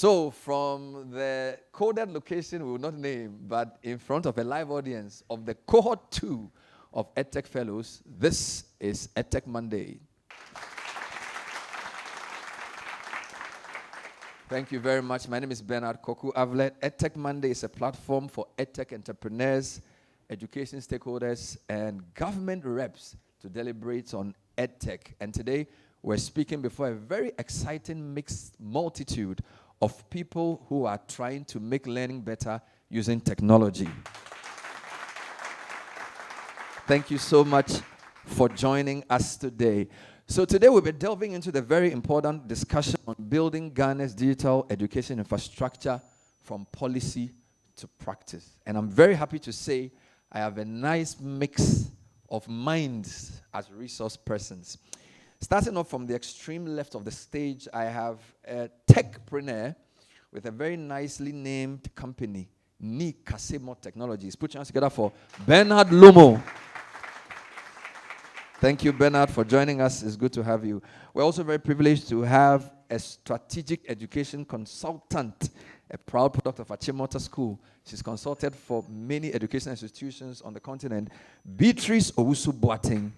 So, from the coded location we will not name, but in front of a live audience of the cohort 2 of EdTech Fellows, this is EdTech Monday. Thank you very much. My name is Beatrice Avle. EdTech Monday is a platform for EdTech entrepreneurs, education stakeholders, and government reps to deliberate on EdTech. And today, we're speaking before a very exciting mixed multitude of people who are trying to make learning better using technology. Thank you so much for joining us today. So today we'll be delving into the very important discussion on building Ghana's digital education infrastructure from policy to practice. And I'm very happy to say I have a nice mix of minds as resource persons. Starting off from the extreme left of the stage, I have a techpreneur with a very nicely named company, Nikasemo Technologies. Put your hands together for Bernard Lomo. Thank you, Bernard, for joining us. It's good to have you. We're also very privileged to have a strategic education consultant, a proud product of Achimota School. She's consulted for many education institutions on the continent, Beatrice Owusu Boateng.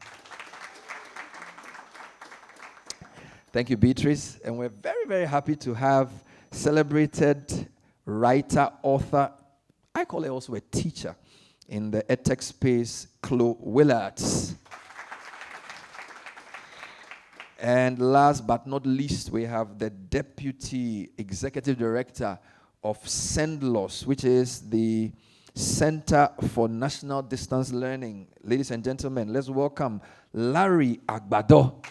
Thank you, Beatrice. And we're very, very happy to have celebrated writer, author, I call her also a teacher in the edtech space, Willaerts. And last but not least, we have the Deputy Executive Director of CENDLOS, which is the Center for National Distance Learning. Ladies and gentlemen, let's welcome Larry Agbador.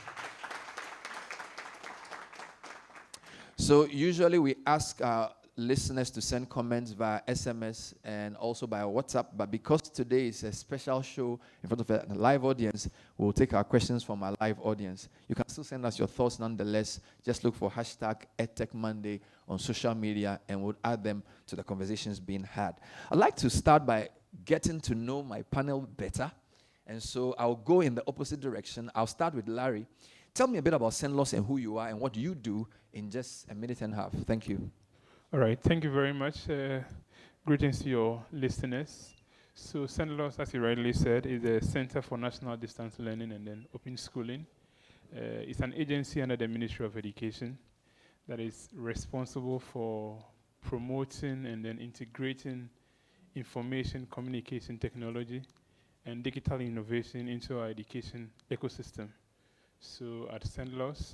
So usually we ask our listeners to send comments via SMS and also by WhatsApp, but because today is a special show in front of a live audience, we'll take our questions from our live audience. You can still send us your thoughts nonetheless. Just look for hashtag EdTech Monday on social media and we'll add them to the conversations being had. I'd like to start by getting to know my panel better, and so I'll go in the opposite direction. I'll start with Larry. Tell me a bit about CENDLOS and who you are and what you do in just a minute and a half. Thank you. All right, thank you very much. Greetings to your listeners. So CENDLOS, as you rightly said, is a Center for National Distance Learning and then Open Schooling. It's an agency under the Ministry of Education that is responsible for promoting and then integrating information communication technology and digital innovation into our education ecosystem. So at CENDLOS,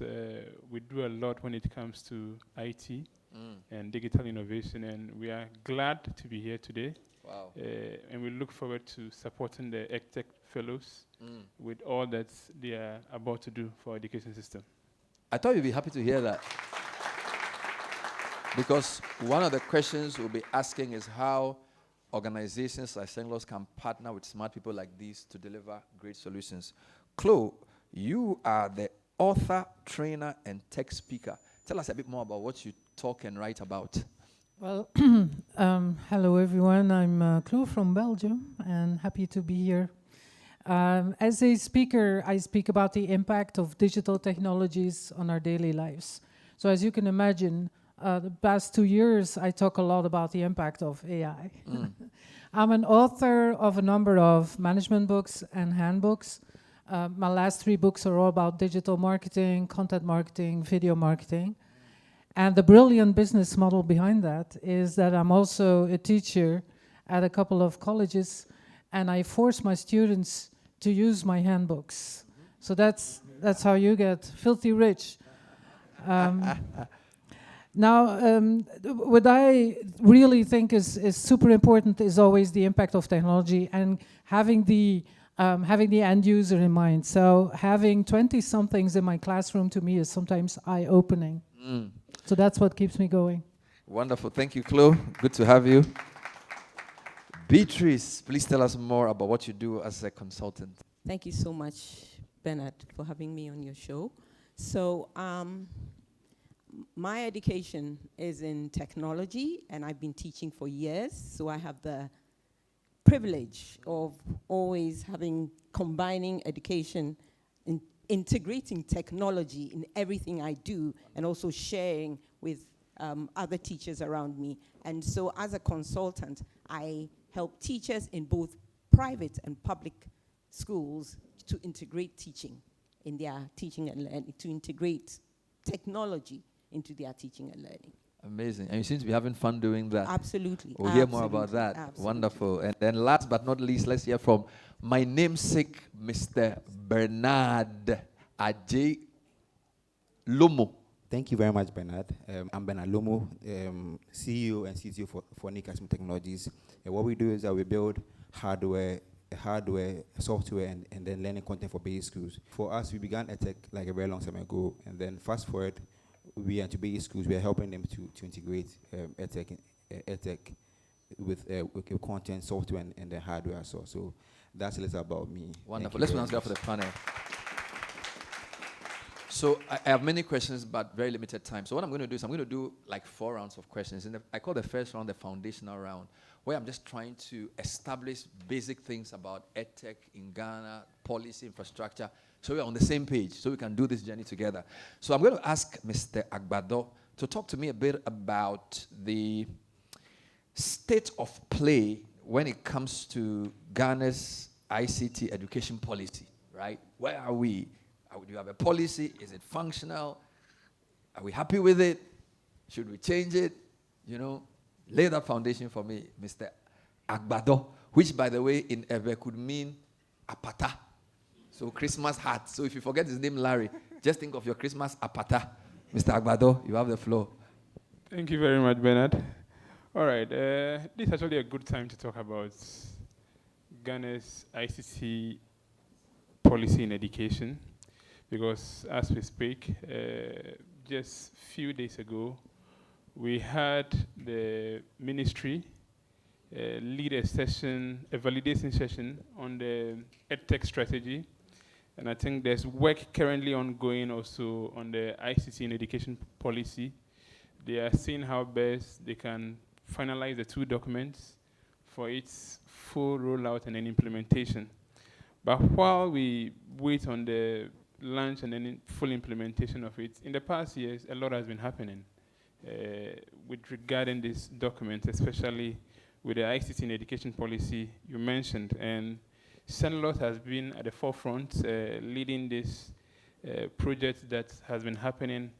we do a lot when it comes to IT and digital innovation, and we are glad to be here today. Wow. And we look forward to supporting the EdTech Fellows with all that they are about to do for our education system. I thought you'd be happy to hear that. Because one of the questions we'll be asking is how organizations like CENDLOS can partner with smart people like these to deliver great solutions. Chloe, you are the author, trainer, and tech speaker. Tell us a bit more about what you talk and write about. Well, hello everyone. I'm Chloe from Belgium and happy to be here. As a speaker, I speak about the impact of digital technologies on our daily lives. So as you can imagine, the past 2 years, I talk a lot about the impact of AI. I'm an author of a number of management books and handbooks. My last 3 books are all about digital marketing, content marketing, video marketing. And the brilliant business model behind that is that I'm also a teacher at a couple of colleges, and I force my students to use my handbooks. So that's how you get filthy rich. Now, what I really think is super important is always the impact of technology and having the end user in mind. So having 20-somethings in my classroom to me is sometimes eye-opening. So that's what keeps me going. Wonderful. Thank you, Chloe. Good to have you. Beatrice, please tell us more about what you do as a consultant. Thank you so much, Bernard, for having me on your show. So my education is in technology, and I've been teaching for years. So I have the privilege of always combining education and integrating technology in everything I do, and also sharing with other teachers around me. And so as a consultant, I help teachers in both private and public schools to integrate teaching in their teaching and learning, to integrate technology into their teaching and learning. Amazing. And you seem to be having fun doing that. Absolutely. We'll hear more about that. Absolutely. Wonderful. And then last but not least, let's hear from my namesake, Mr. Bernard Adjei Lomo. Thank you very much, Bernard. I'm Bernard Lomo, CEO and CTO for Nikasemo Technologies. And what we do is that we build hardware, software, and then learning content for basic schools. For us, we began EdTech like a very long time ago, and then fast forward, we are to basic schools. We are helping them to integrate EdTech with content, software, and the hardware. So that's a little about me. Wonderful. Let's announce that for the panel. So I have many questions, but very limited time. So what I'm going to do is I'm going to do like 4 rounds of questions. And I call the first round the foundational round, where I'm just trying to establish basic things about EdTech in Ghana, policy, infrastructure, so we're on the same page, so we can do this journey together. So I'm going to ask Mr. Agbador to talk to me a bit about the state of play when it comes to Ghana's ICT education policy, right? Where are we? Do you have a policy? Is it functional? Are we happy with it? Should we change it? You know, lay that foundation for me, Mr. Agbador, which, by the way, in Avle could mean apata. So Christmas hat. So if you forget his name, Larry, just think of your Christmas apata. Mr. Agbador, you have the floor. Thank you very much, Bernard. All right, this is actually a good time to talk about Ghana's ICT policy in education, because as we speak, just a few days ago, we had the ministry lead a validation session on the EdTech strategy. And I think there's work currently ongoing also on the ICT in education policy. They are seeing how best they can finalize the 2 documents for its full rollout and then implementation. But while we wait on the launch and then full implementation of it, in the past years, a lot has been happening with regarding these documents, especially with the ICT in education policy you mentioned. And CENDLOS has been at the forefront leading this project that has been happening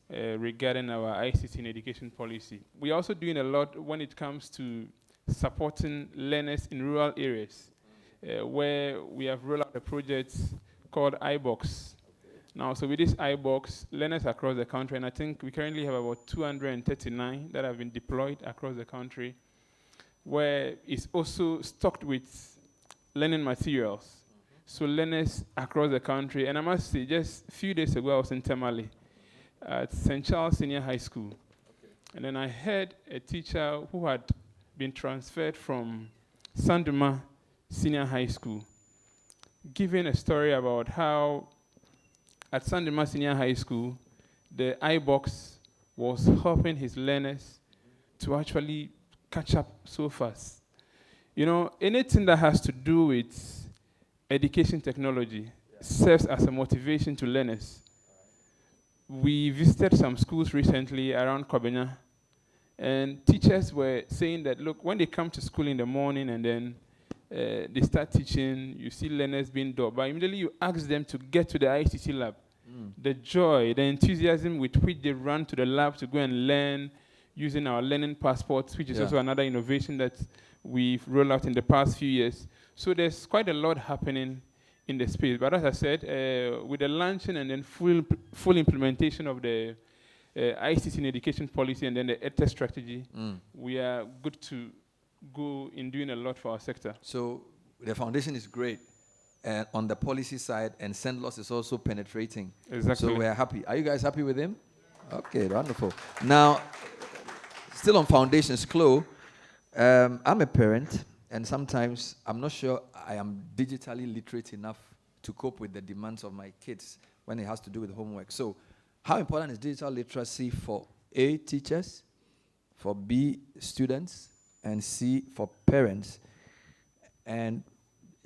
regarding our ICT in education policy. We're also doing a lot when it comes to supporting learners in rural areas, where we have rolled out a project called iBox. Now, so with this iBox, learners across the country, and I think we currently have about 239 that have been deployed across the country, where it's also stocked with learning materials. So learners across the country, and I must say, just a few days ago, I was in Tamale at St. Charles Senior High School. And then I heard a teacher who had been transferred from Sanduma Senior High School giving a story about how at Sanduma Senior High School, the iBox was helping his learners to actually catch up so fast. You know, anything that has to do with education technology serves as a motivation to learners. We visited some schools recently around Kobenya, and teachers were saying that, look, when they come to school in the morning and then they start teaching, you see learners being dubbed, but immediately you ask them to get to the ICT lab. The joy, the enthusiasm with which they run to the lab to go and learn using our learning passports, which is also another innovation that we've rolled out in the past few years. So there's quite a lot happening in the space. But as I said, with the launching and then full implementation of the ICT in education policy and then the EdTech strategy, we are good to go in doing a lot for our sector. So the foundation is great on the policy side, and CENDLOS is also penetrating. Exactly. So we're happy. Are you guys happy with him? Okay, wonderful. Now, still on foundations, Chloe, I'm a parent, and sometimes I'm not sure I am digitally literate enough to cope with the demands of my kids when it has to do with homework. So how important is digital literacy for A, teachers, for B, students, and C, for parents? And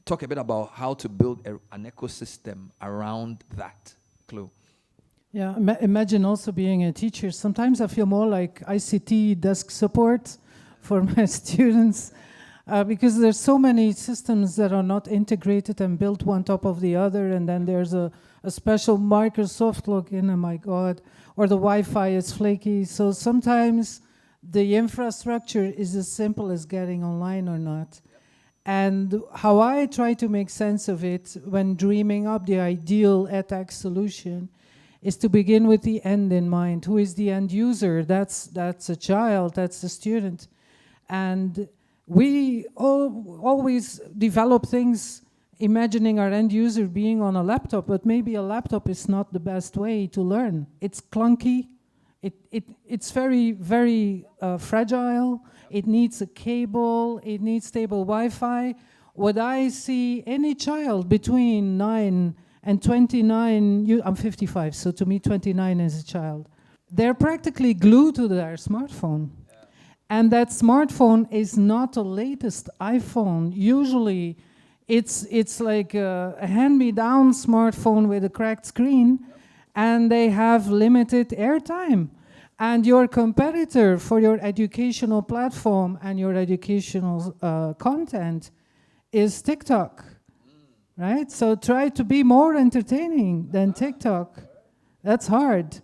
talk a bit about how to build an ecosystem around that, Chloe. Yeah, imagine also being a teacher. Sometimes I feel more like ICT desk support for my students because there's so many systems that are not integrated and built one top of the other, and then there's a special Microsoft login, oh my God, or the Wi-Fi is flaky. So sometimes the infrastructure is as simple as getting online or not. And how I try to make sense of it when dreaming up the ideal EdTech solution is to begin with the end in mind. Who is the end user? That's a child, that's a student. And we always develop things imagining our end user being on a laptop, but maybe a laptop is not the best way to learn. It's clunky, it's very, very fragile, it needs a cable, it needs stable Wi-Fi. What I see any child between 9 and 29, I'm 55, so to me 29 is a child. They're practically glued to their smartphone. Yeah. And that smartphone is not the latest iPhone. Usually it's like a hand-me-down smartphone with a cracked screen, and they have limited airtime. And your competitor for your educational platform and your educational content is TikTok. Right? So try to be more entertaining than TikTok. That's hard.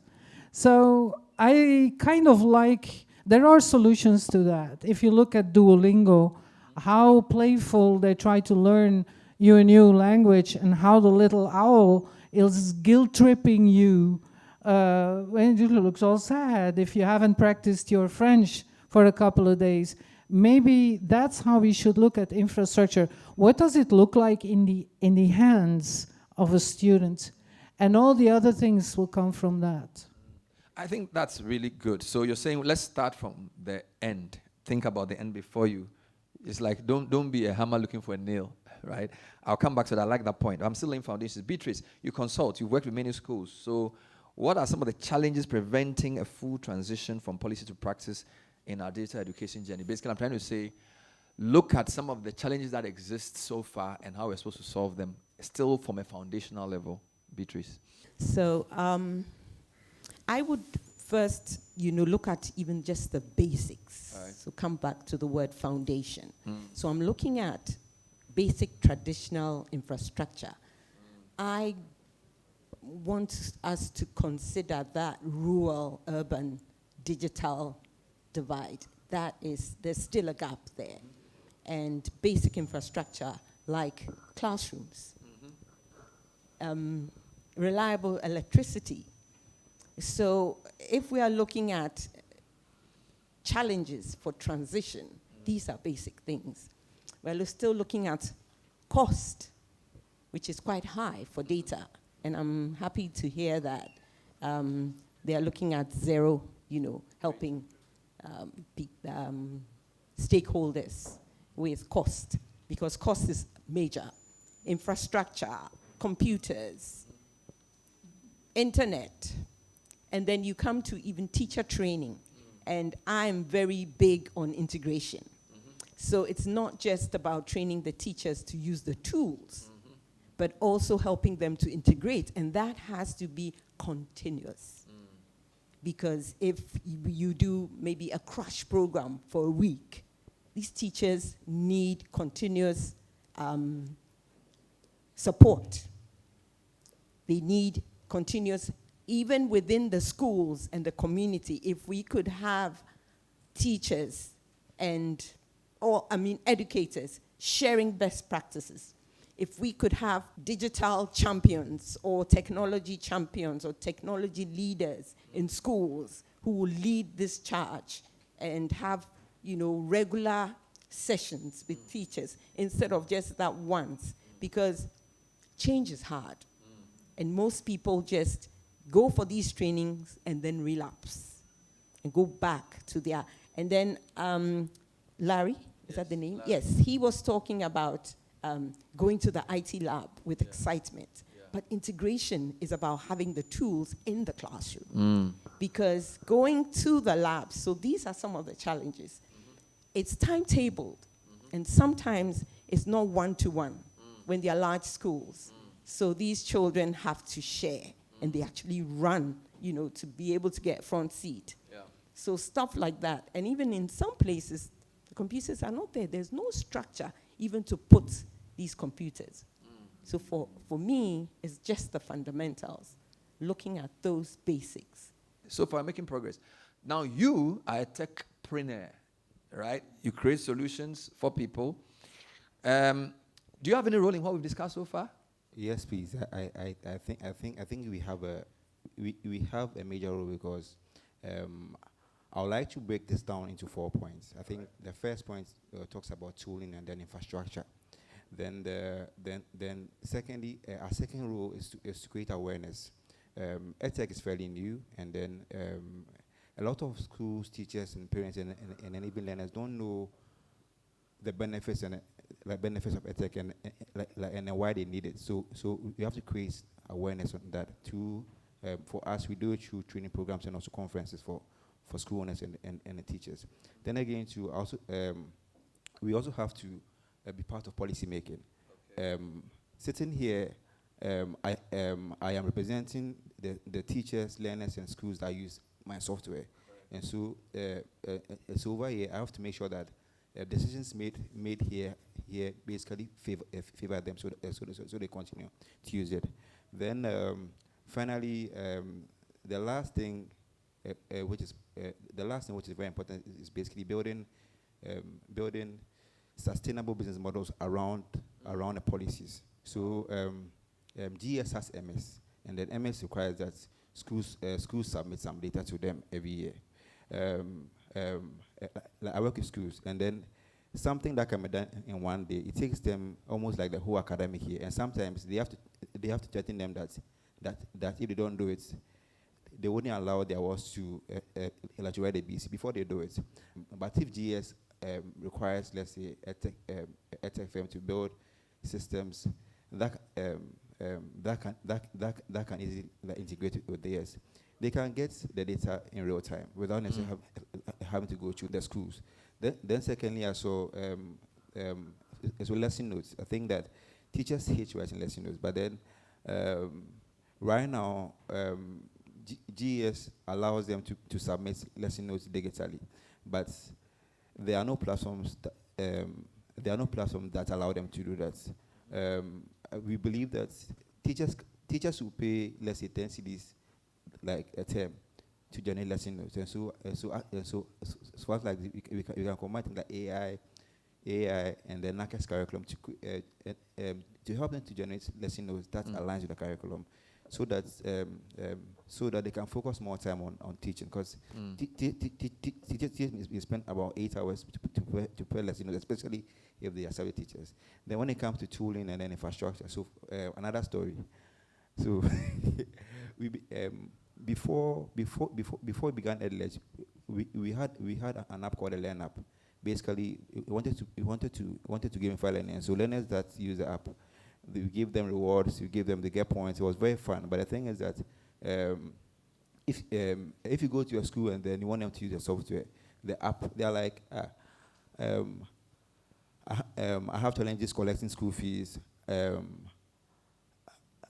So I kind of like, there are solutions to that. If you look at Duolingo, how playful they try to learn you a new language and how the little owl is guilt-tripping you when it looks all sad if you haven't practiced your French for a couple of days. Maybe that's how we should look at infrastructure. What does it look like in the hands of a student? And all the other things will come from that. I think that's really good. So you're saying, let's start from the end. Think about the end before you. It's like, don't be a hammer looking for a nail, right? I'll come back to that. I like that point. I'm still laying foundations. Beatrice, you consult. You've worked with many schools. So what are some of the challenges preventing a full transition from policy to practice in our digital education journey? Basically, I'm trying to say, look at some of the challenges that exist so far and how we're supposed to solve them, still from a foundational level. Beatrice. So I would first, look at even just the basics. Right. So come back to the word foundation. So I'm looking at basic traditional infrastructure. I want us to consider that rural-urban digital divide. There's still a gap there. And basic infrastructure like classrooms, reliable electricity. So if we are looking at challenges for transition, these are basic things. We're still looking at cost, which is quite high for data. And I'm happy to hear that they are looking at zero, helping stakeholders with cost, because cost is major. Infrastructure, computers, internet, and then you come to even teacher training. And I'm very big on integration. So it's not just about training the teachers to use the tools, but also helping them to integrate. And that has to be continuous. Because if you do maybe a crash program for a week, these teachers need continuous support. They need continuous, even within the schools and the community. If we could have teachers educators sharing best practices, if we could have digital champions or technology leaders in schools who will lead this charge and have, regular sessions with teachers instead of just that once, because change is hard. And most people just go for these trainings and then relapse and go back to their, and then Larry, is that the name? Larry. Yes, he was talking about going to the IT lab with excitement. Yeah. But integration is about having the tools in the classroom. Because going to the labs, so these are some of the challenges. It's timetabled, and sometimes it's not one-to-one when they are large schools. So these children have to share. and they actually run, to be able to get front seat. Yeah. So stuff like that. And even in some places, the computers are not there. There's no structure even to put these computers. So for me, it's just the fundamentals, looking at those basics. So far, making progress. Now, you are a techpreneur, right? You create solutions for people. Do you have any role in what we've discussed so far? Yes, please. I think we have a major role because I would like to break this down into 4 points. I think the first point talks about tooling and then infrastructure. Then secondly, our second role is to create awareness. EdTech is fairly new, and then a lot of schools, teachers, and parents, and even learners don't know the benefits of EdTech and why they need it. So we have to create awareness on that too. For us, we do it through training programs and also conferences for school owners and the teachers. Then again, we also have to be part of policy making. Okay. Sitting here, I am representing the teachers, learners, and schools that use my software. Right. And so over here, I have to make sure that decisions made here basically favor them, so they continue to use it. Then finally, the last thing which is very important is basically building sustainable business models around the policies. So GS has MS, and then MS requires that schools submit some data to them every year. I work with schools, and then something that can be done in one day, it takes them almost like the whole academic year. And sometimes they have to threaten them that if they don't do it, they wouldn't allow their works to write the BC before they do it. But if GS requires, let's say, EdTech firm to build systems that can easily integrate with theirs, they can get the data in real time without necessarily having to go through the schools. Then secondly, also as well, lesson notes. I think that teachers hate writing lesson notes, but then right now GES allows them to submit lesson notes digitally, but there are no platforms that allow them to do that. We believe that teachers will pay, let's say, 10 cedis like a term to generate lesson notes, and so as like we can combine things like AI and the NACA's curriculum to help them to generate lesson notes that aligns with the curriculum, so that they can focus more time on teaching, because teachers spend about 8 hours to prepare lesson notes, especially if they are subject teachers. Then when it comes to tooling and then infrastructure, so another story. So before we began EdLedge, we had an app called a Learn app. Basically, we wanted to gamify learning. So learners that use the app, we give them rewards, we give them, they get points. It was very fun. But the thing is that if you go to your school and then you want them to use the software, the app, they're like, I have challenges collecting school fees. I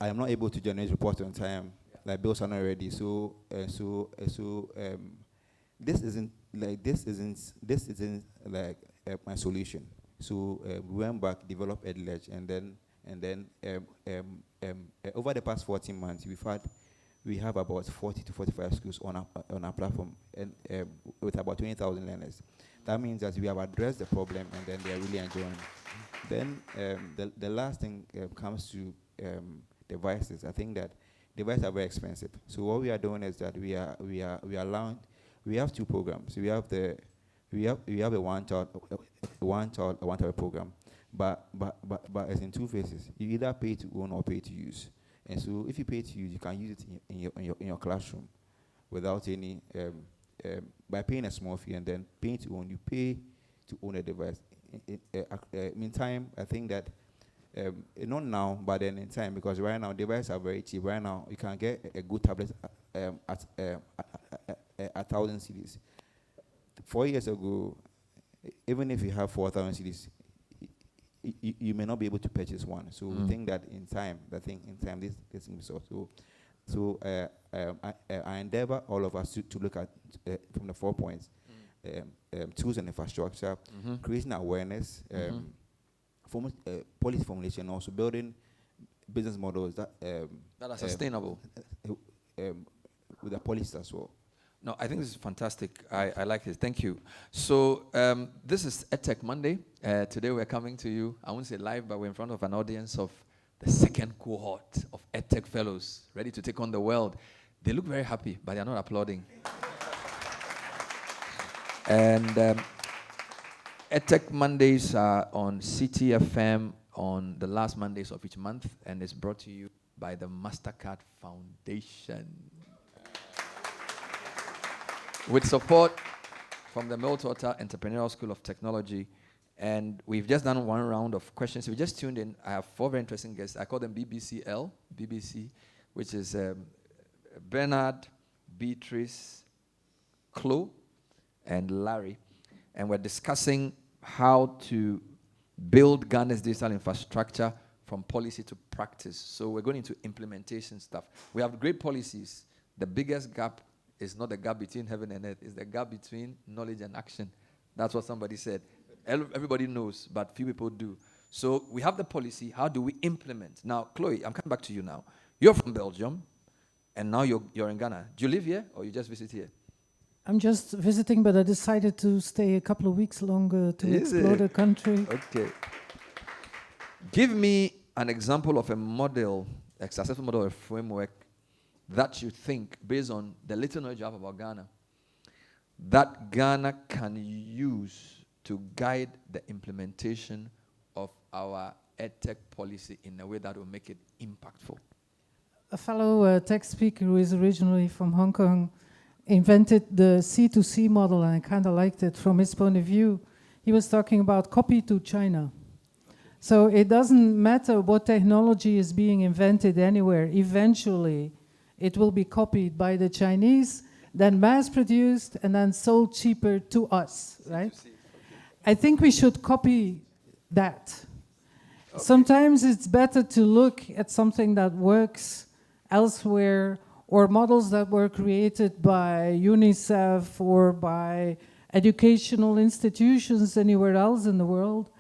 am not able to generate reports on time. Like bills are not ready. So this isn't like my solution. So we went back, developed EdLedge, and then over the past 14 months, we have about 40 to 45 schools on our platform, and with about 20,000 learners. That means that we have addressed the problem, and then they are really enjoying. Then the last thing comes to devices. I think that devices are very expensive. So what we are doing is that we are allowing. We have two programs. We have a one-child program, but it's in two phases. You either pay to own or pay to use. And so if you pay to use, you can use it in your classroom without any by paying a small fee, and then paying to own. You pay to own a device. Meantime, I think that not now, but then in time, because right now devices are very cheap. Right now, you can get a good tablet at 1,000 cedis. 4 years ago, even if you have 4,000 cedis, you may not be able to purchase one. So we think that in time, this will be solved. So So I endeavor all of us to look at from the 4 points: tools and infrastructure, creating awareness, policy formulation, also building business models that are sustainable with the policies as well. No, I think this is fantastic. I like it. Thank you. So this is EdTech Monday. Today we're coming to you, I won't say live, but we're in front of an audience of the second cohort of EdTech fellows ready to take on the world. They look very happy, but they're not applauding. And EdTech Mondays are on CTFM on the last Mondays of each month, and it's brought to you by the MasterCard Foundation, with support from the Meltwater Entrepreneurial School of Technology. And we've just done one round of questions. If you just tuned in, I have 4 very interesting guests. I call them BBC, which is Bernard, Beatrice, Chloe, and Larry. And we're discussing how to build Ghana's digital infrastructure from policy to practice. So we're going into implementation stuff. We have great policies. The biggest gap is not the gap between heaven and earth. It's the gap between knowledge and action. That's what somebody said. Everybody knows, but few people do. So we have the policy. How do we implement? Now, Chloe, I'm coming back to you now. You're from Belgium, and now you're in Ghana. Do you live here, or you just visit here? I'm just visiting, but I decided to stay a couple of weeks longer to explore the country. Okay. Give me an example of a model, a successful model or a framework that you think, based on the little knowledge you have about Ghana, that Ghana can use to guide the implementation of our EdTech policy in a way that will make it impactful. A fellow tech speaker who is originally from Hong Kong invented the C2C model, and I kind of liked it from his point of view. He was talking about copy to China. So it doesn't matter what technology is being invented anywhere. Eventually, it will be copied by the Chinese, then mass-produced, and then sold cheaper to us, right? I think we should copy that. Okay. Sometimes it's better to look at something that works elsewhere, or models that were created by UNICEF or by educational institutions anywhere else in the world.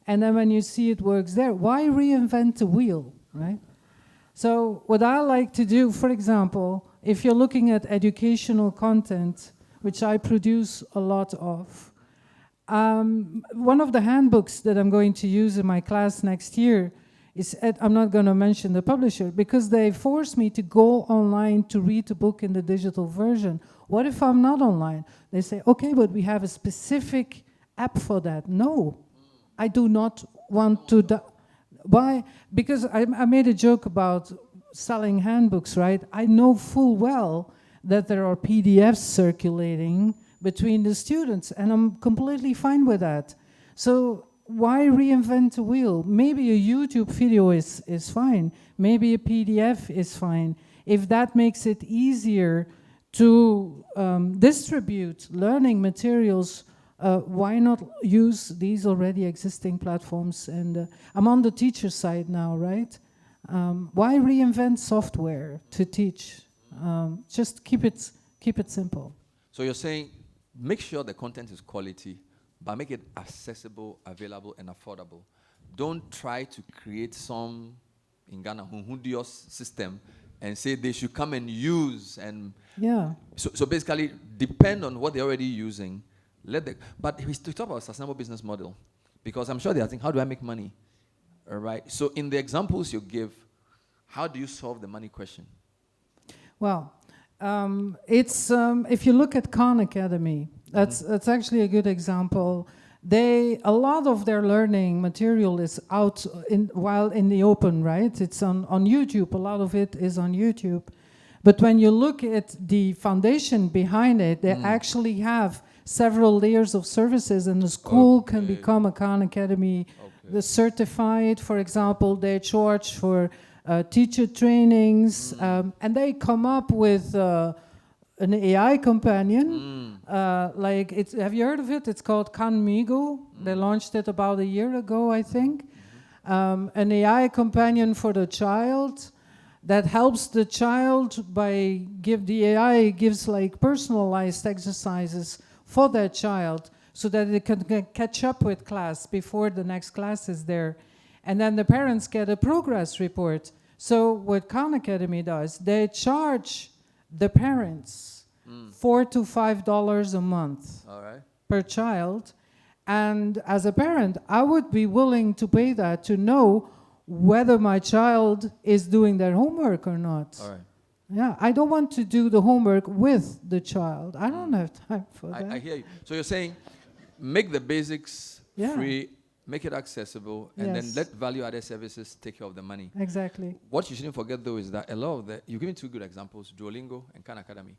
And then when you see it works there, why reinvent the wheel, right? So what I like to do, for example, if you're looking at educational content, which I produce a lot of, one of the handbooks that I'm going to use in my class next year is, I'm not going to mention the publisher, because they force me to go online to read the book in the digital version. What if I'm not online? They say, okay, but we have a specific app for that. No, I do not want to. Why? Because I made a joke about selling handbooks, right? I know full well that there are PDFs circulating between the students, and I'm completely fine with that. So why reinvent the wheel? Maybe a YouTube video is fine. Maybe a PDF is fine. If that makes it easier to distribute learning materials, why not use these already existing platforms? And I'm on the teacher side now, right? Why reinvent software to teach? Just keep it simple. So you're saying, make sure the content is quality, but make it accessible, available, and affordable. Don't try to create some, in Ghana, hundios system and say they should come and use. And yeah. So basically, depend on what they're already using. But we talk about a sustainable business model, because I'm sure they are thinking, how do I make money? All right. So in the examples you give, how do you solve the money question? Well, it's if you look at Khan Academy, that's actually a good example. A lot of their learning material is out while in the open, right? It's on YouTube. A lot of it is on YouTube. But when you look at the foundation behind it, they actually have several layers of services, and the school can become a Khan Academy. The certified, for example, they charge for teacher trainings, and they come up with an AI companion. Have you heard of it? It's called Kanmigo. They launched it about a year ago, I think. An AI companion for the child. that helps the child by the AI gives like personalized exercises for that child so that it can catch up with class before the next class is there. And then the parents get a progress report. So what Khan Academy does, they charge the parents $4 to $5 a month per child. And as a parent, I would be willing to pay that to know whether my child is doing their homework or not. Yeah, I don't want to do the homework with the child. I don't have time for that. I hear you. So you're saying make the basics free, make it accessible, and then let value-added services take care of the money. Exactly. What you shouldn't forget, though, is that a lot of you give me two good examples, Duolingo and Khan Academy.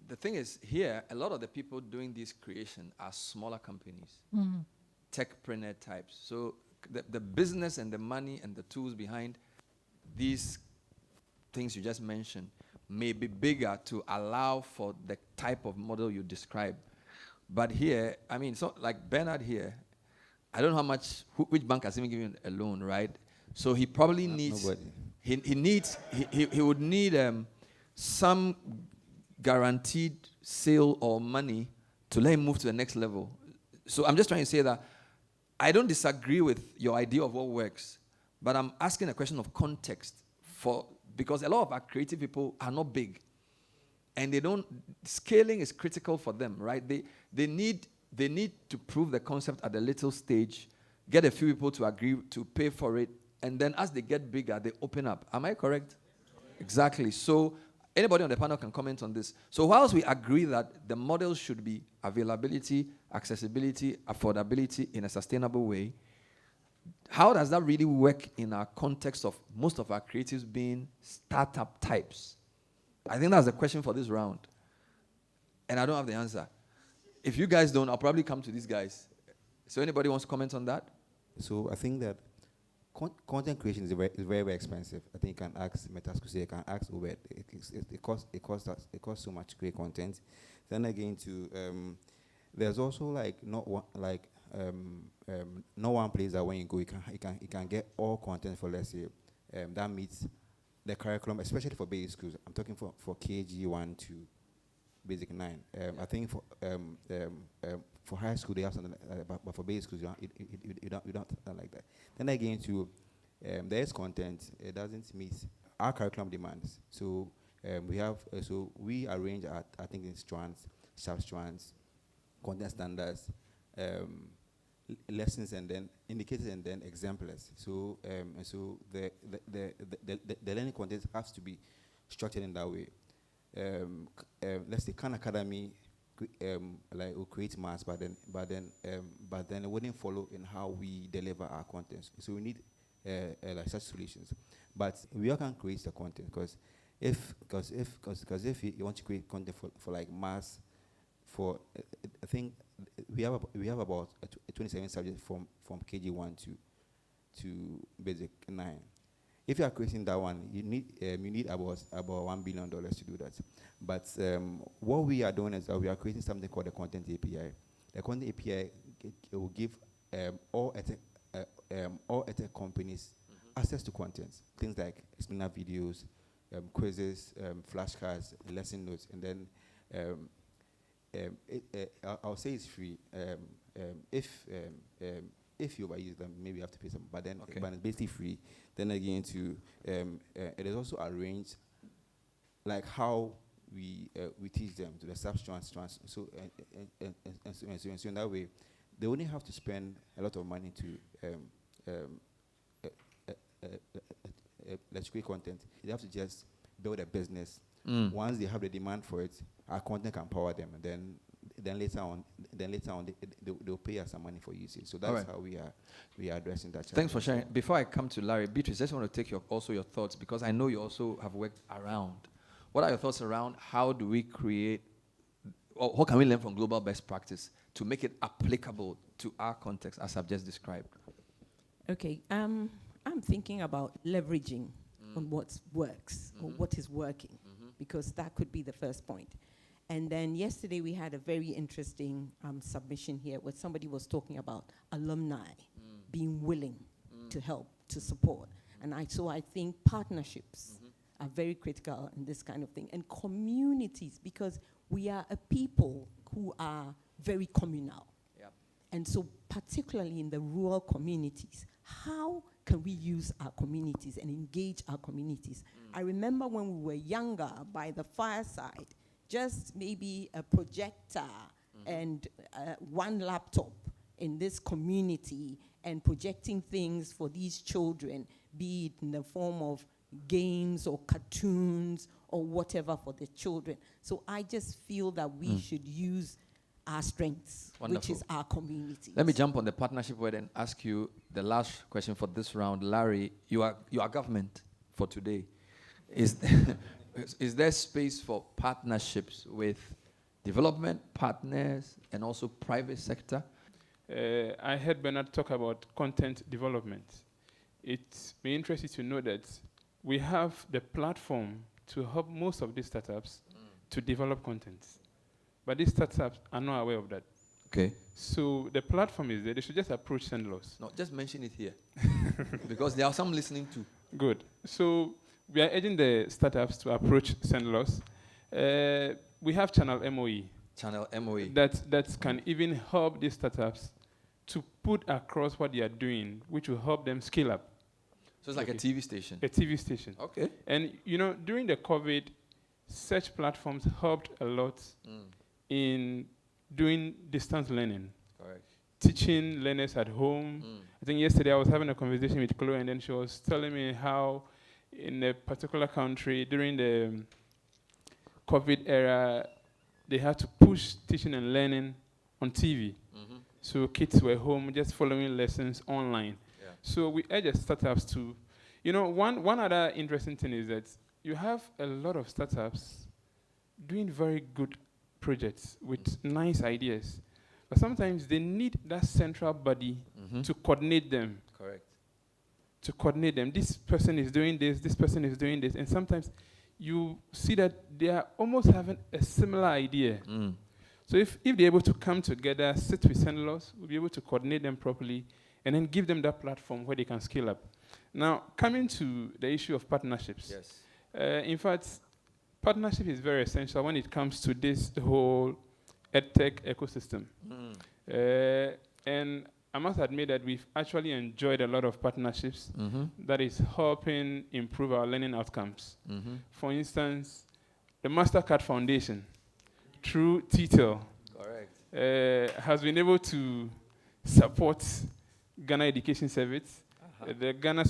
The thing is, here, a lot of the people doing this creation are smaller companies, techpreneur types. So the business and the money and the tools behind these things you just mentioned may be bigger to allow for the type of model you describe. But here, I mean, so like Bernard here, I don't know how much, which bank has even given a loan, right? So he probably needs, he would need some guaranteed sale or money to let him move to the next level. So I'm just trying to say that I don't disagree with your idea of what works, but I'm asking a question of context because a lot of our creative people are not big, and scaling is critical for them, right? They need to prove the concept at a little stage, get a few people to agree to pay for it, and then as they get bigger, they open up. Am I correct? Exactly. So anybody on the panel can comment on this. So whilst we agree that the model should be availability, accessibility, affordability in a sustainable way, how does that really work in our context of most of our creatives being startup types? I think that's the question for this round. And I don't have the answer. If you guys don't, I'll probably come to these guys. So anybody wants to comment on that? So I think that content creation is very, very expensive. I think you can ask Metascuse, you can ask Uber. It costs so much to create content. Then again, there's also like not one place that when you go, you can get all content for, let's say, that meets the curriculum, especially for basic schools. I'm talking for KG1 to basic 9. I think for high school they have something, but for basic schools you don't like that. Then again, there is content. It doesn't meet our curriculum demands. So we arrange I think in strands, sub-strands, content standards, lessons, and then indicators, and then exemplars. So the learning content has to be structured in that way. Let's say Khan Academy will create mass, but then it wouldn't follow in how we deliver our content. So we need like such solutions. But we all can create the content, because if you want to create content for like mass, I think we have about 27 subjects from KG1 to basic 9. If you are creating that one, you need about $1 billion to do that. But what we are doing is that we are creating something called the Content API. The Content API will give all edtech companies access to content, things like explainer videos, quizzes, flashcards, lesson notes, and then I'll say it's free. If you overuse them, maybe you have to pay some, but it's basically free. Then again, it is also arranged like how we teach them to the substance. So in that way, they only have to spend a lot of money to let's create content. They have to just build a business. Once they have the demand for it, our content can power them, and then later on they'll pay us some money for usage. So that's how we are addressing that challenge. Thanks for sharing. Before I come to Larry, Beatrice, I just want to take your thoughts, because I know you also have worked around. What are your thoughts around how do we create, or what can we learn from global best practice to make it applicable to our context as I've just described? Okay, I'm thinking about leveraging on what works or what is working, because that could be the first point. And then yesterday we had a very interesting submission here where somebody was talking about alumni being willing to help, to support. And I think partnerships are very critical in this kind of thing. And communities, because we are a people who are very communal. Yep. And so particularly in the rural communities, how can we use our communities and engage our communities? I remember when we were younger, by the fireside, just maybe a projector and one laptop in this community and projecting things for these children, be it in the form of games or cartoons or whatever for the children. So I just feel that we should use our strengths, which is our community. Let me jump on the partnership word and ask you the last question for this round. Larry, you are government for today. Is there space for partnerships with development partners and also private sector? I heard Bernard talk about content development. It may interest you to know that we have the platform to help most of these startups to develop content. But these startups are not aware of that. Okay. So the platform is there. They should just approach CENDLOS. No, just mention it here. Because there are some listening too. Good. So we are urging the startups to approach CENDLOS. We have Channel MOE. Channel MOE. That can even help these startups to put across what they are doing, which will help them scale up. So it's like a TV station. A TV station. Okay. And during the COVID, such platforms helped a lot in doing distance learning. Correct. Teaching learners at home. I think yesterday I was having a conversation with Chloe, and then she was telling me how in a particular country during the COVID era, they had to push teaching and learning on TV. So kids were home just following lessons online. Yeah. So we urge the startups to, one other interesting thing is that you have a lot of startups doing very good projects with nice ideas. But sometimes they need that central body to coordinate them. Correct. To coordinate them. This person is doing this person is doing this. And sometimes you see that they are almost having a similar idea. So if they're able to come together, sit with CENDLOS, we'll be able to coordinate them properly and then give them that platform where they can scale up. Now, coming to the issue of partnerships. Yes. In fact, partnership is very essential when it comes to this whole EdTech ecosystem. And I must admit that we've actually enjoyed a lot of partnerships that is helping improve our learning outcomes. For instance, the MasterCard Foundation, through TTEL, has been able to support Ghana Education Service, the Ghana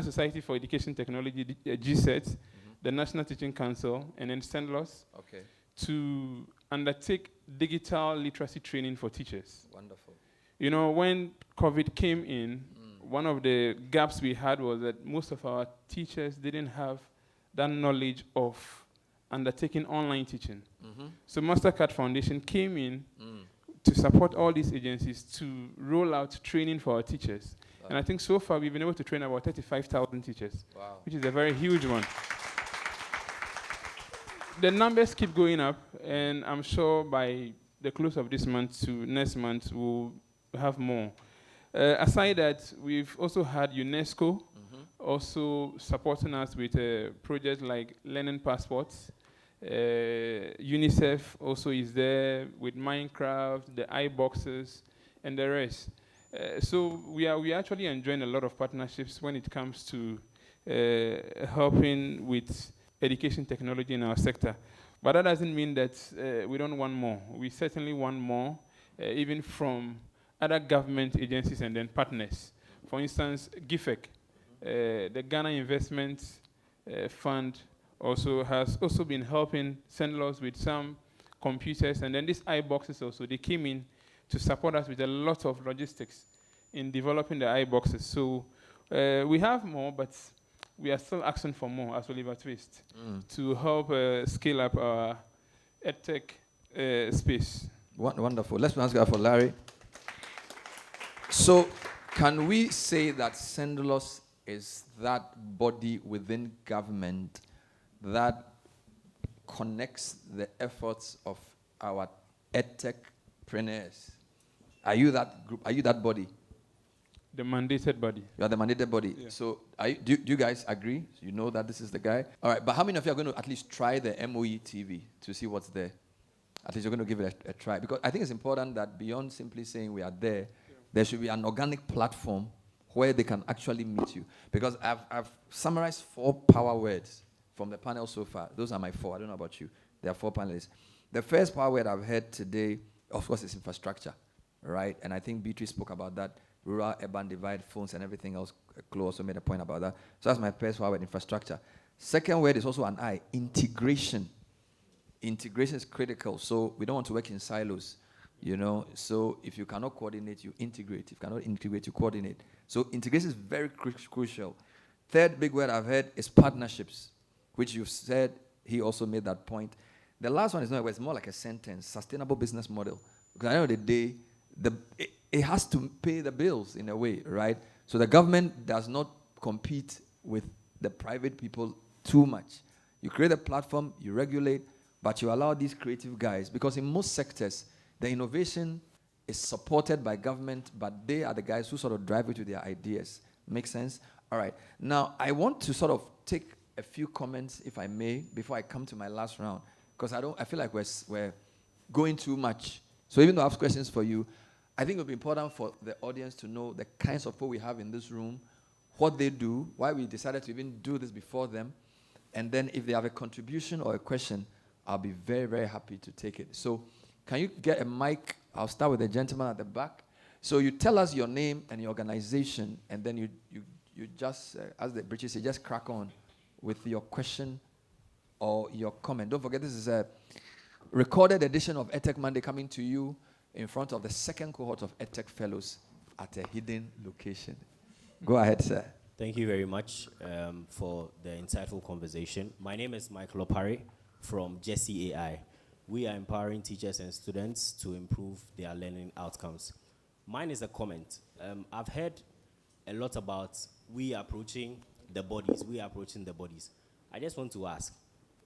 Society for Education Technology, GSET, the National Teaching Council, and then CENDLOS, to undertake digital literacy training for teachers. Wonderful. When COVID came in, one of the gaps we had was that most of our teachers didn't have that knowledge of undertaking online teaching. So MasterCard Foundation came in to support all these agencies to roll out training for our teachers. Wow. And I think so far we've been able to train about 35,000 teachers, which is a very huge one. The numbers keep going up, and I'm sure by the close of this month to next month, we'll have more. Aside that, we've also had UNESCO also supporting us with projects like Learning Passports. UNICEF also is there with Minecraft, the iBoxes, and the rest. So we are actually enjoying a lot of partnerships when it comes to helping with education technology in our sector. But that doesn't mean that we don't want more. We certainly want more, even from other government agencies and then partners. For instance, GIFEC, the Ghana Investment Fund, has also been helping CENDLOS with some computers, and then these iBoxes also, they came in to support us with a lot of logistics in developing the iBoxes. So we have more, but we are still asking for more as Oliver Twist to help scale up our EdTech space. Wonderful. Let's ask for Larry. So can we say that CENDLOS is that body within government that connects the efforts of our EdTechpreneurs? Are you that group? Are you that body? The mandated body. You are the mandated body. Yeah. So do you guys agree? You know that this is the guy? All right, but how many of you are going to at least try the MOE TV to see what's there? At least you're going to give it a try. Because I think it's important that beyond simply saying we are there, there should be an organic platform where they can actually meet you. Because I've summarized 4 power words from the panel so far. Those are my 4. I don't know about you. There are 4 panelists. The first power word I've heard today, of course, is infrastructure, right? And I think Beatrice spoke about that. Rural, urban divide, phones, and everything else. Chloe also made a point about that. So that's my first word, infrastructure. Second word is also an I, integration. Integration is critical. So we don't want to work in silos, you know. So if you cannot coordinate, you integrate. If you cannot integrate, you coordinate. So integration is very crucial. Third big word I've heard is partnerships, which you've said. He also made that point. The last one is not a word, it's more like a sentence, sustainable business model. Because at the end of the day, it has to pay the bills in a way, right? So the government does not compete with the private people too much. You create a platform, you regulate, but you allow these creative guys, because in most sectors, the innovation is supported by government, but they are the guys who sort of drive it with their ideas. Make sense? All right. Now, I want to sort of take a few comments, if I may, before I come to my last round, because I feel like we're going too much. So even though I have questions for you, I think it would be important for the audience to know the kinds of people we have in this room, what they do, why we decided to even do this before them, and then if they have a contribution or a question, I'll be very, very happy to take it. So can you get a mic? I'll start with the gentleman at the back. So you tell us your name and your organization, and then you just, as the British say, just crack on with your question or your comment. Don't forget, this is a recorded edition of EdTech Monday coming to you in front of the second cohort of EdTech Fellows at a hidden location. Go ahead, sir. Thank you very much for the insightful conversation. My name is Michael Opare from Jesse AI. We are empowering teachers and students to improve their learning outcomes. Mine is a comment. I've heard a lot about we approaching the bodies. I just want to ask,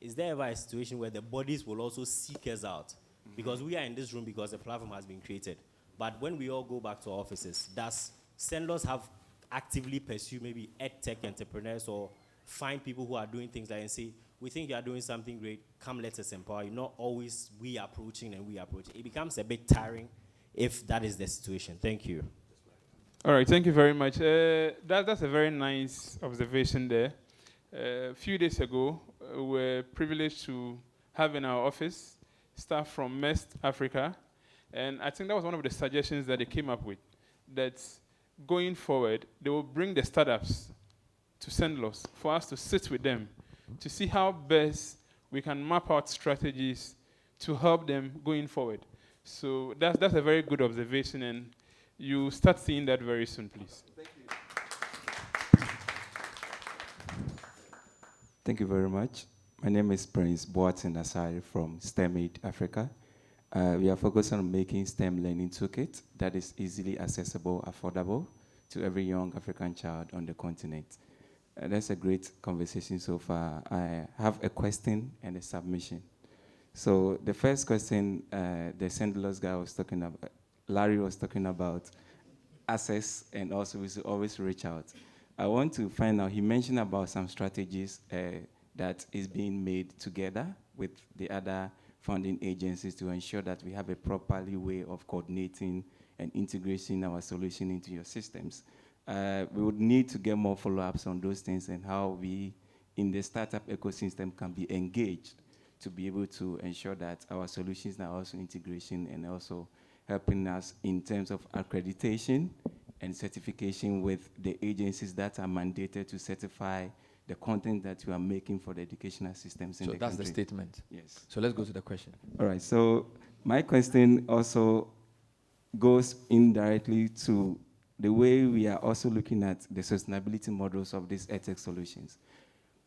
is there ever a situation where the bodies will also seek us out? Because we are in this room because the platform has been created. But when we all go back to our offices, does CENDLOS have actively pursue maybe EdTech entrepreneurs or find people who are doing things like and say, we think you are doing something great, come let us empower you. Not always we approaching. It becomes a bit tiring if that is the situation. Thank you. All right, thank you very much. That's a very nice observation there. A few days ago, we were privileged to have in our office staff from MEST Africa, and I think that was one of the suggestions that they came up with, that going forward, they will bring the startups to CENDLOS for us to sit with them to see how best we can map out strategies to help them going forward. So that's a very good observation, and you start seeing that very soon, please. Thank you. Thank you very much. My name is Prince Boateng from STEM Aid Africa. We are focused on making STEM learning toolkit that is easily accessible, affordable to every young African child on the continent. That's a great conversation so far. I have a question and a submission. So the first question, the CENDLOS guy was talking about, Larry was talking about access, and also we should always reach out. I want to find out, he mentioned about some strategies that is being made together with the other funding agencies to ensure that we have a properly way of coordinating and integrating our solution into your systems. We would need to get more follow-ups on those things and how we, in the startup ecosystem, can be engaged to be able to ensure that our solutions are also integration and also helping us in terms of accreditation and certification with the agencies that are mandated to certify the content that we are making for the educational systems in the country. So that's the statement. Yes. So let's go to the question. All right. So my question also goes indirectly to the way we are also looking at the sustainability models of these EdTech solutions.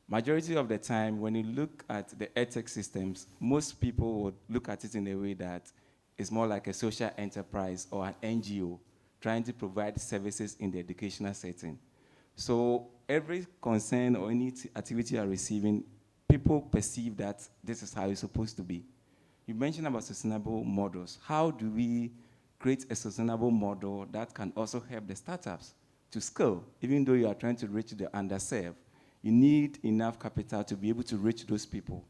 Majority of the time, when you look at the EdTech systems, most people would look at it in a way that it's more like a social enterprise or an NGO trying to provide services in the educational setting. So every concern or any activity you are receiving, people perceive that this is how it's supposed to be. You mentioned about sustainable models. How do we create a sustainable model that can also help the startups to scale, even though you are trying to reach the underserved. You need enough capital to be able to reach those people.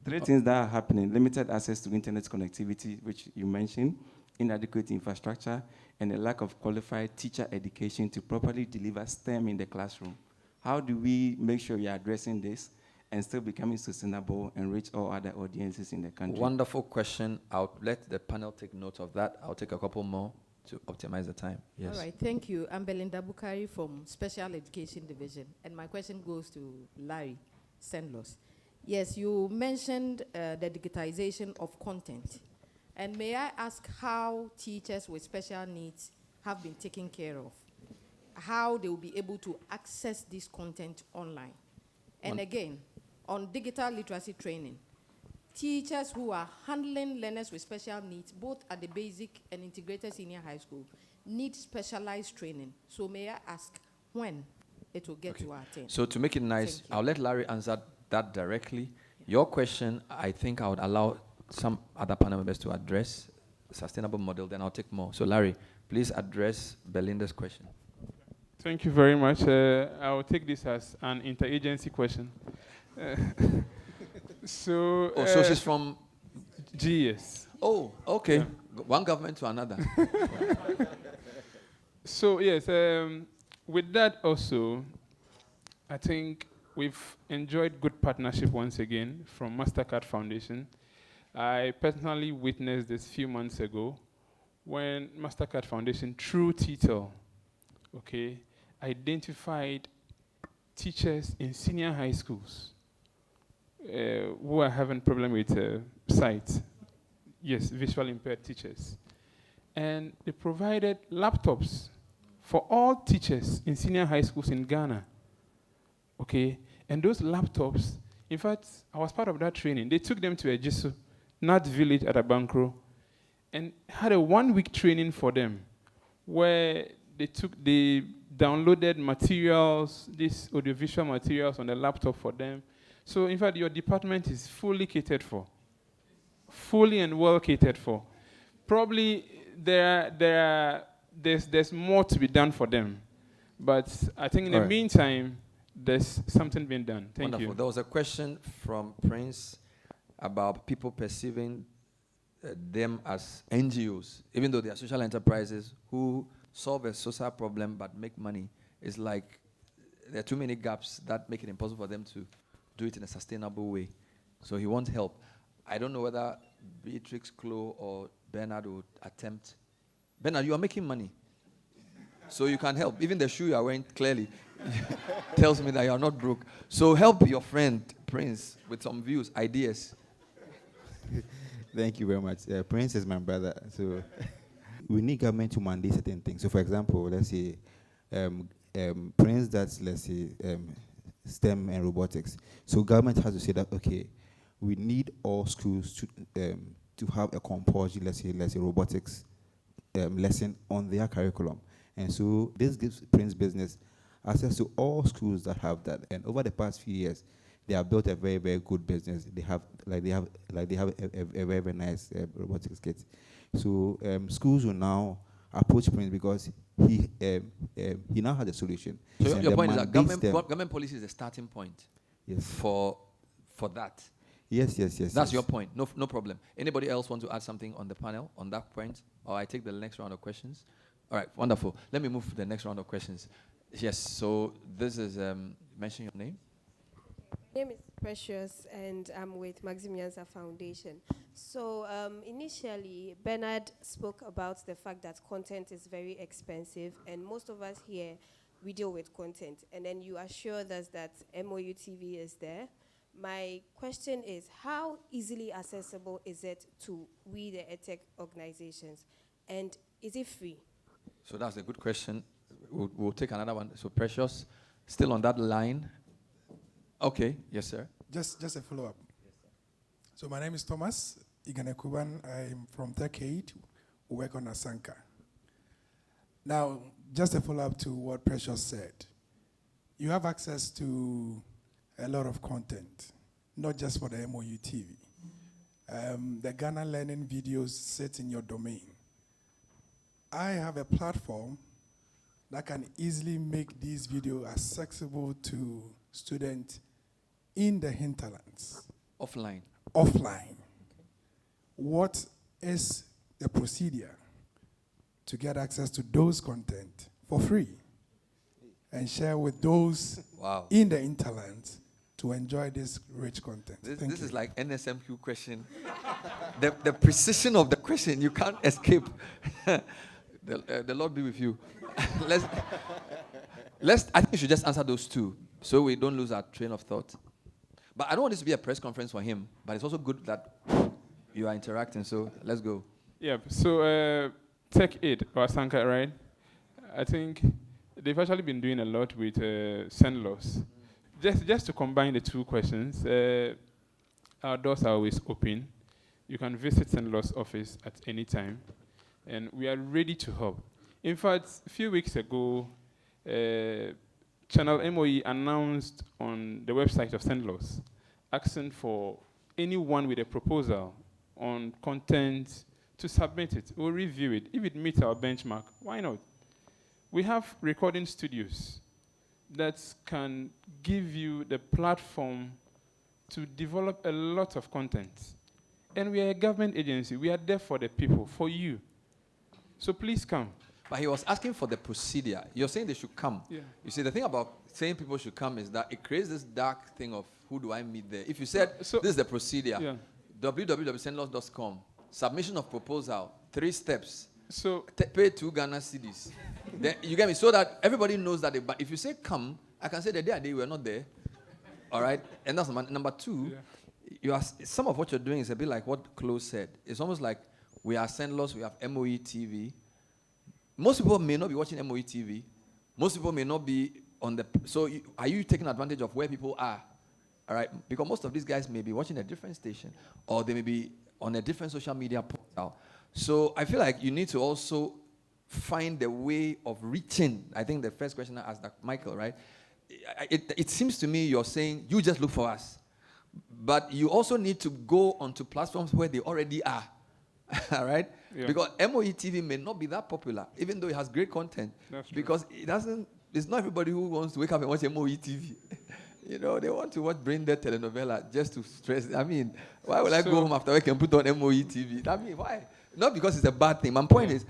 Three things that are happening: limited access to internet connectivity, which you mentioned, inadequate infrastructure, and a lack of qualified teacher education to properly deliver STEM in the classroom. How do we make sure we are addressing this and still becoming sustainable and reach all other audiences in the country? Wonderful question. I'll let the panel take note of that. I'll take a couple more to optimize the time. Yes. All right, thank you. I'm Belinda Bukari from Special Education Division, and my question goes to Larry, CENDLOS. Yes, you mentioned the digitization of content. And may I ask how teachers with special needs have been taken care of? How they will be able to access this content online? And again, on digital literacy training, teachers who are handling learners with special needs, both at the basic and integrated senior high school, need specialized training. So may I ask when it will get to our attention? So to make it nice, I'll let Larry answer that directly. Your question, I think I would allow some other panel members to address sustainable model, then I'll take more. So Larry, please address Belinda's question. Thank you very much. I will take this as an interagency question. So she's from GS. Oh, okay. Yeah. One government to another. So yes, with that also, I think we've enjoyed good partnership once again from MasterCard Foundation. I personally witnessed this few months ago when MasterCard Foundation, through TETL, identified teachers in senior high schools who are having problem with sight. Yes, visually impaired teachers. And they provided laptops for all teachers in senior high schools in Ghana. And those laptops, in fact, I was part of that training. They took them to Adjei-Aku, North Village at Abankro, and had a 1-week training for them where they downloaded materials, these audiovisual materials on the laptop for them. So in fact, your department is fully catered for, fully and well catered for. Probably there's more to be done for them, but I think in the meantime, there's something being done. Thank you. There was a question from Prince about people perceiving them as NGOs, even though they are social enterprises who solve a social problem but make money. It's like there are too many gaps that make it impossible for them to do it in a sustainable way. So he wants help. I don't know whether Beatrice, Chloe, or Bernard would attempt. Bernard, you are making money, so you can help. Even the shoe you are wearing clearly tells me that you are not broke. So help your friend, Prince, with some views, ideas. Thank you very much. Prince is my brother, so we need government to mandate certain things. So, for example, let's say Prince does, let's say, STEM and robotics. So, government has to say that we need all schools to have a compulsory, let's say robotics lesson on their curriculum, and so this gives Prince business access to all schools that have that. And over the past few years, they have built a very, very good business. They have a very, very nice robotics kit. So schools will now approach Prince because he now has a solution. So your point is that government policy is the starting point. Yes. For that. Yes. That's your point. No problem. Anybody else want to add something on the panel on that point? Or I take the next round of questions. All right, wonderful. Let me move to the next round of questions. Yes. So this is mention your name. My name is Precious, and I'm with Maximianza Foundation. So initially, Bernard spoke about the fact that content is very expensive, and most of us here, we deal with content. And then you assured us that MOU TV is there. My question is, how easily accessible is it to we, the EdTech organizations? And is it free? So that's a good question. We'll take another one. So Precious, still on that line. Okay, yes, sir. Just a follow-up. Yes, so my name is Thomas Iganekuban. I'm from TechAid. We work on Asanka. Now, just a follow-up to what Precious said. You have access to a lot of content, not just for the MOU TV. The Ghana Learning videos sit in your domain. I have a platform that can easily make these videos accessible to students in the hinterlands. Offline. Offline. What is the procedure to get access to those content for free and share with those in the hinterlands to enjoy this rich content? This is like NSMQ question. the precision of the question, you can't escape. The Lord be with you. I think we should just answer those two so we don't lose our train of thought. But I don't want this to be a press conference for him, but it's also good that you are interacting, so let's go. Yeah, so Tech Aid, or Sanka, right? I think they've actually been doing a lot with CENDLOS. Just to combine the two questions, our doors are always open. You can visit CENDLOS office at any time, and we are ready to help. In fact, a few weeks ago, ChannelOne announced on the website of CENDLOS, asking for anyone with a proposal on content to submit it. We'll review it. If it meets our benchmark, why not? We have recording studios that can give you the platform to develop a lot of content. And we are a government agency. We are there for the people, for you. So please come. But he was asking for the procedure. You're saying they should come. Yeah. You see, the thing about saying people should come is that it creates this dark thing of who do I meet there. If you said, this is the procedure, www.cendlos.com, submission of proposal, 3 steps, so pay 2 Ghana cedis. Then you get me? So that everybody knows that. But if you say come, I can say the day we are not there. All right? And that's number 2. Yeah. Some of what you're doing is a bit like what Chloe said. It's almost like we are CENDLOS, we have MOE TV. Most people may not be watching MOE TV. Most people may not be on the... So are you taking advantage of where people are? All right? Because most of these guys may be watching a different station, or they may be on a different social media portal. So I feel like you need to also find a way of reaching. I think the first question I asked Michael, right? It seems to me you're saying, you just look for us. But you also need to go onto platforms where they already are. All right? Yeah. Because MOE TV may not be that popular, even though it has great content. That's true. Because it's not everybody who wants to wake up and watch MOE TV. You know, they want to watch Brain Dead telenovela just to stress. I mean, why would I go home after work and put on MOE TV? I mean, why? Not because it's a bad thing. My point is,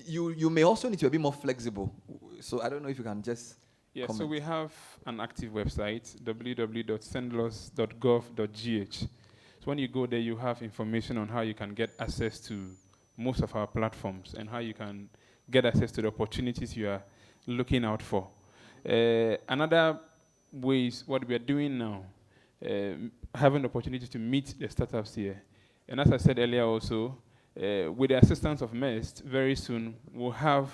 you may also need to be more flexible. So I don't know if you can just comment. So we have an active website, www.cendlos.gov.gh. So when you go there, you have information on how you can get access to most of our platforms and how you can get access to the opportunities you are looking out for. Another way is what we are doing now, having the opportunity to meet the startups here. And as I said earlier also, with the assistance of MEST, very soon we'll have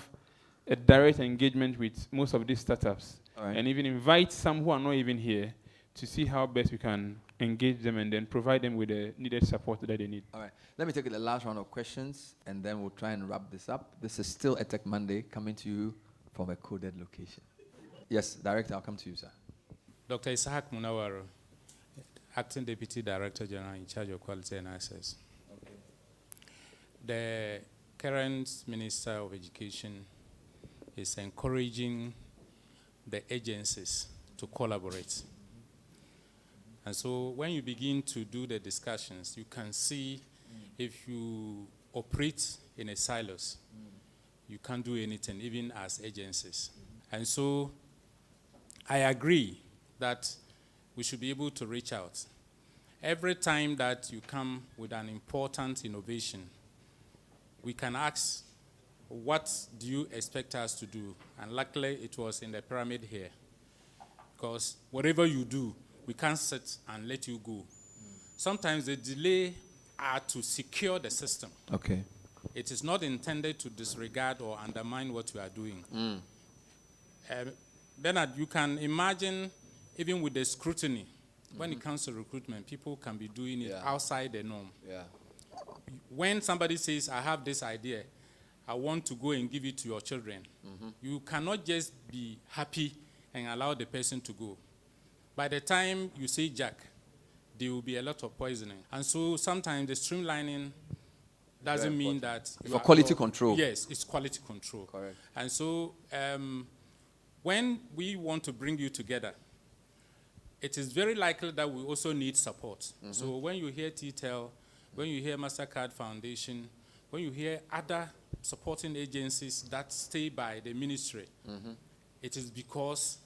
a direct engagement with most of these startups. Right. And even invite some who are not even here to see how best we can engage them and then provide them with the needed support that they need. All right. Let me take the last round of questions, and then we'll try and wrap this up. This is still EdTech Monday, coming to you from a coded location. Yes, Director, I'll come to you, sir. Dr. Isaac Munawaro, Acting Deputy Director General in charge of Quality and Access. Okay. The current Minister of Education is encouraging the agencies to collaborate. And so when you begin to do the discussions, you can see if you operate in a silos, you can't do anything, even as agencies. And so I agree that we should be able to reach out. Every time that you come with an important innovation, we can ask, what do you expect us to do? And luckily, it was in the pyramid here. Because whatever you do, we can't sit and let you go. Sometimes the delay are to secure the system. Okay. It is not intended to disregard or undermine what we are doing. Bernard, you can imagine, even with the scrutiny, when it comes to recruitment, people can be doing it outside the norm. Yeah. When somebody says, I have this idea, I want to go and give it to your children, you cannot just be happy and allow the person to go. By the time you say Jack, there will be a lot of poisoning. And so sometimes the streamlining doesn't mean that for quality control. Yes, it's quality control. Correct. And so when we want to bring you together, it is very likely that we also need support. Mm-hmm. So when you hear TTEL, when you hear MasterCard Foundation, when you hear other supporting agencies that stay by the ministry, mm-hmm. it is because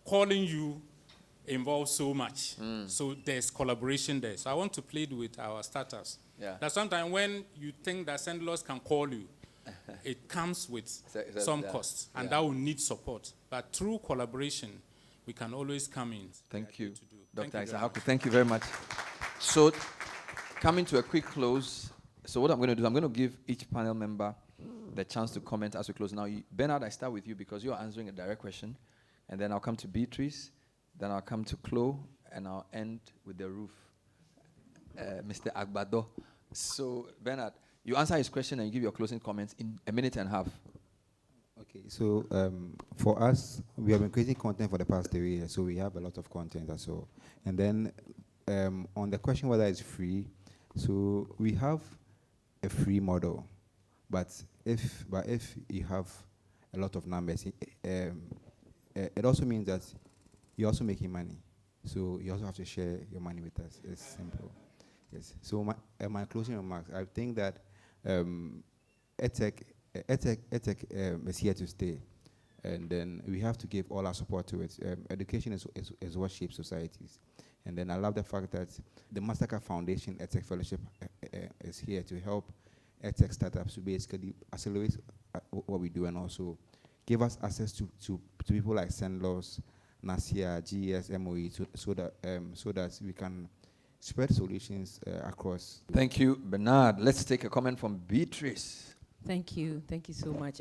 calling you involves so much. So there's collaboration there. So I want to plead with our startups that sometimes when you think that CENDLOS can call you, it comes with some costs, and that will need support. But through collaboration, we can always come in. Thank you, Dr. Thank you Adjei-Aku. Thank you very much. So, coming to a quick close. So what I'm going to do, I'm going to give each panel member the chance to comment as we close. Now, Bernard, I start with you because you're answering a direct question. And then I'll come to Beatrice. Then I'll come to Chloe. And I'll end with the roof, Mr. Agbador. So, Bernard, you answer his question and you give your closing comments in a minute and a half. Okay, so for us, we have been creating content for the past 3 years, so we have a lot of content as well. And then on the question whether it's free, so we have a free model, but if you have a lot of numbers, it also means that you're also making money. So you also have to share your money with us. It's simple. Yes. So my closing remarks, I think that EdTech is here to stay, and then we have to give all our support to it. Education is what shapes societies, and then I love the fact that the MasterCard Foundation EdTech Fellowship is here to help EdTech startups to basically accelerate what we do, and also give us access to people like CENDLOS, NASIA, GES, MOE, so that we can spread solutions across. Thank you, Bernard. Let's take a comment from Beatrice. Thank you so much.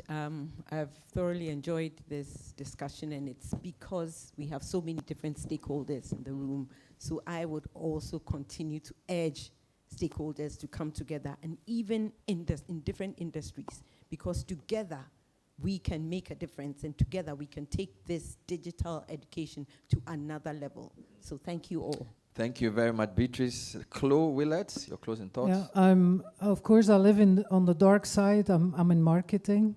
I've thoroughly enjoyed this discussion, and it's because we have so many different stakeholders in the room. So I would also continue to urge stakeholders to come together, and even in different industries, because together we can make a difference, and together we can take this digital education to another level. So thank you all. Thank you very much, Beatrice. Chloe, Willaerts, your closing thoughts? Yeah, of course, I live on the dark side. I'm in marketing,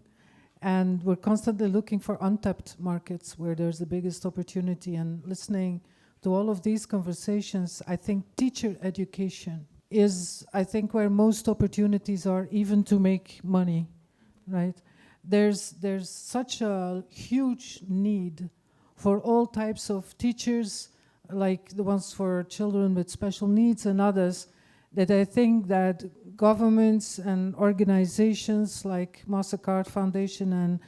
and we're constantly looking for untapped markets where there's the biggest opportunity. And listening to all of these conversations, I think teacher education is, I think, where most opportunities are, even to make money, right? There's such a huge need for all types of teachers, like the ones for children with special needs and others, that I think that governments and organizations like MasterCard Foundation and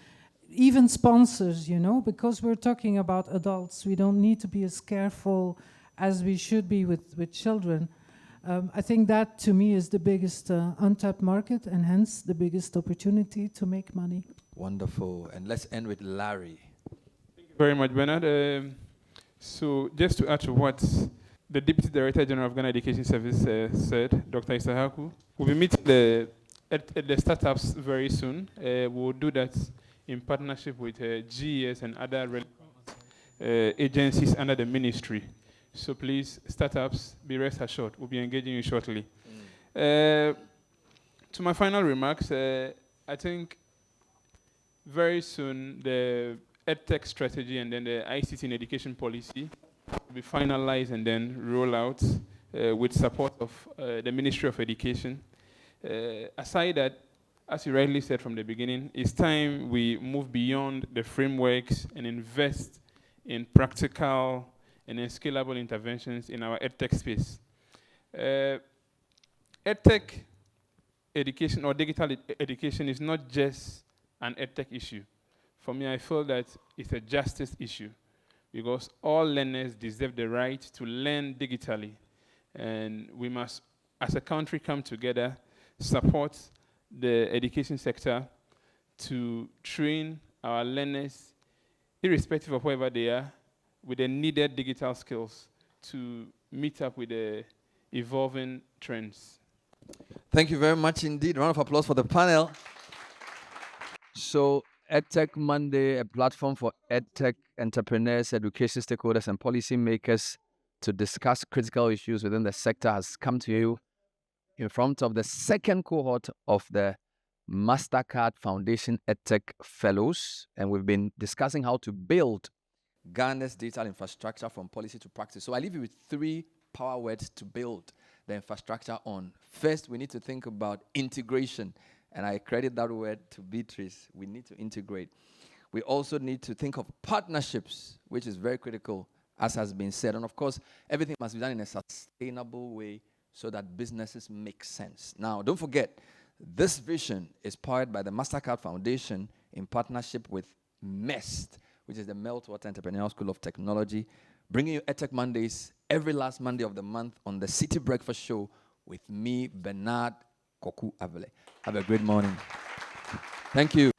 even sponsors, because we're talking about adults, we don't need to be as careful as we should be with children. I think that, to me, is the biggest untapped market, and hence the biggest opportunity to make money. Wonderful. And let's end with Larry. Thank you very much, Bernard. So just to add to what the Deputy Director General of Ghana Education Service said, Dr. Adjei-Aku, we'll be meeting the startups very soon. We'll do that in partnership with GES and other agencies under the ministry. So please, startups, be rest assured, we'll be engaging you shortly. To my final remarks, I think very soon the EdTech strategy and then the ICT in education policy will be finalized and then roll out with support of the Ministry of Education. Aside that, as you rightly said from the beginning, it's time we move beyond the frameworks and invest in practical and in scalable interventions in our EdTech space. EdTech education or digital education is not just an EdTech issue. For me, I feel that it's a justice issue, because all learners deserve the right to learn digitally. And we must, as a country, come together, support the education sector to train our learners, irrespective of wherever they are, with the needed digital skills to meet up with the evolving trends. Thank you very much indeed. Round of applause for the panel. So, EdTech Monday, a platform for EdTech entrepreneurs, education stakeholders, and policymakers to discuss critical issues within the sector, has come to you in front of the second cohort of the MasterCard Foundation EdTech Fellows, and we've been discussing how to build Ghana's digital infrastructure from policy to practice. So I leave you with 3 power words to build the infrastructure on. First, we need to think about integration, and I credit that word to Beatrice. We need to integrate. We also need to think of partnerships, which is very critical, as has been said. And of course, everything must be done in a sustainable way so that businesses make sense. Now, don't forget, this vision is powered by the MasterCard Foundation in partnership with MEST, which is the Meltwater Entrepreneurial School of Technology, bringing you EdTech Mondays every last Monday of the month on the City Breakfast Show with me, Bernard Koku Avle. Have a great morning. Thank you.